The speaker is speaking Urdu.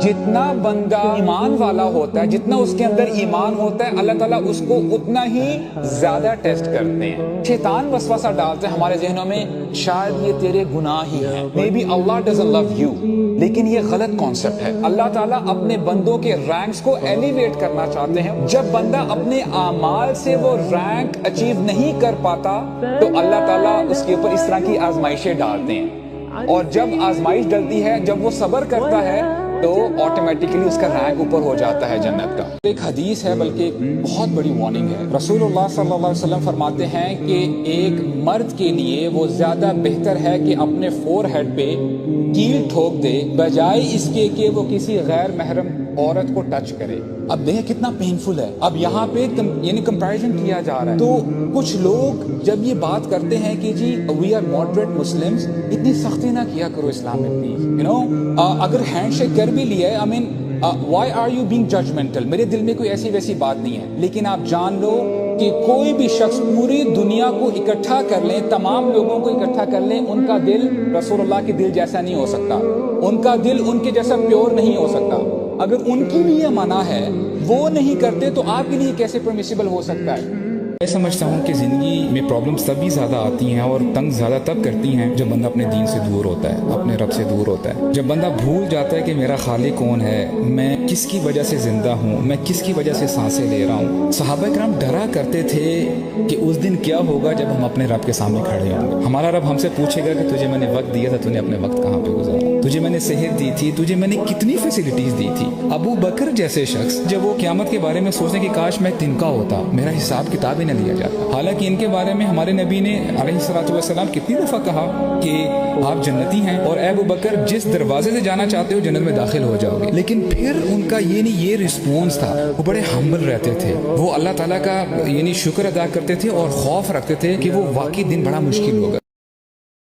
جتنا بندہ ایمان والا ہوتا ہے، جتنا اس کے اندر ایمان ہوتا ہے، اللہ تعالیٰ اس کو اتنا ہی زیادہ ٹیسٹ کرتے ہیں۔ شیطان وسوسہ ڈالتے ہیں ہمارے ذہنوں میں، شاید یہ تیرے گناہ ہی ہیں، maybe Allah doesn't love you, لیکن یہ غلط کانسیپٹ ہے۔ اللہ تعالیٰ اپنے بندوں کے رینکس کو ایلیویٹ کرنا چاہتے ہیں۔ جب بندہ اپنے اعمال سے وہ رینک اچیو نہیں کر پاتا تو اللہ تعالیٰ اس کے اوپر اس طرح کی آزمائشیں ڈالتے ہیں، اور جب آزمائش ڈلتی ہے، جب وہ صبر کرتا ہے تو آٹومیٹکلی اس کا رینک اوپر ہو جاتا ہے جنت کا۔ ایک حدیث ہے، بلکہ ایک بہت بڑی وارننگ ہے۔ رسول اللہ صلی اللہ علیہ وسلم فرماتے ہیں کہ ایک مرد کے لیے وہ زیادہ بہتر ہے کہ اپنے فور ہیڈ پہ کیل ٹھوک دے بجائے اس کے کہ وہ کسی غیر محرم عورت کو ٹچ کرے۔ اب دیکھیں کتنا پینفل ہے۔ اب یہاں پہ یعنی کمپیریزن کیا جا رہا ہے، تو کچھ لوگ جب یہ بات کرتے ہیں کہ جی وی آر ماڈریٹ مسلمز، اتنی سختی نہ کیا کرو اسلام میں پلیز، اگر ہینڈ شیک کر بھی لیا ہے، I mean, why are you being judgmental؟ میرے دل میں کوئی ایسی ویسی بات نہیں ہے، لیکن آپ جان لو کہ کوئی بھی شخص پوری دنیا کو اکٹھا کر لیں، تمام لوگوں کو اکٹھا کر لیں، ان کا دل رسول اللہ کے دل جیسا نہیں ہو سکتا، ان کا دل ان کے جیسا پیور نہیں ہو سکتا۔ اگر ان کے لیے منع ہے، وہ نہیں کرتے، تو آپ کے لیے کیسے پرمیسیبل ہو سکتا ہے؟ میں سمجھتا ہوں کہ زندگی میں پرابلمس تب بھی زیادہ آتی ہیں اور تنگ زیادہ تب کرتی ہیں جب بندہ اپنے دین سے دور ہوتا ہے، اپنے رب سے دور ہوتا ہے، جب بندہ بھول جاتا ہے کہ میرا خالق کون ہے، میں کس کی وجہ سے زندہ ہوں، میں کس کی وجہ سے سانسیں لے رہا ہوں۔ صحابہ کرام ڈرا کرتے تھے کہ اس دن کیا ہوگا جب ہم اپنے رب کے سامنے کھڑے ہوں گے۔ ہمارا رب ہم سے پوچھے گا کہ تجھے میں نے وقت دیا تھا، تو نے اپنے وقت کہاں پہ گزارا، تجھے میں نے صحت دی تھی، تجھے میں نے کتنی فیسلٹیز دی تھی۔ ابو بکر جیسے شخص جب وہ قیامت کے بارے میں سوچنے کہ کاش میں تنکا ہوتا، میرا حساب کتاب ہی نہ لیا جاتا، حالانکہ ان کے بارے میں ہمارے نبی نے علیہ الصلوۃ والسلام کتنی دفعہ کہا کہ آپ جنتی ہیں، اور اے ابو بکر جس دروازے سے جانا چاہتے ہو جنت میں داخل ہو جاؤ گے۔ لیکن پھر ان کا یہ رسپونس تھا، وہ بڑے ہمبل رہتے تھے، وہ اللہ تعالیٰ کا شکر ادا کرتے تھے اور خوف رکھتے تھے کہ وہ واقعی دن بڑا مشکل ہوگا۔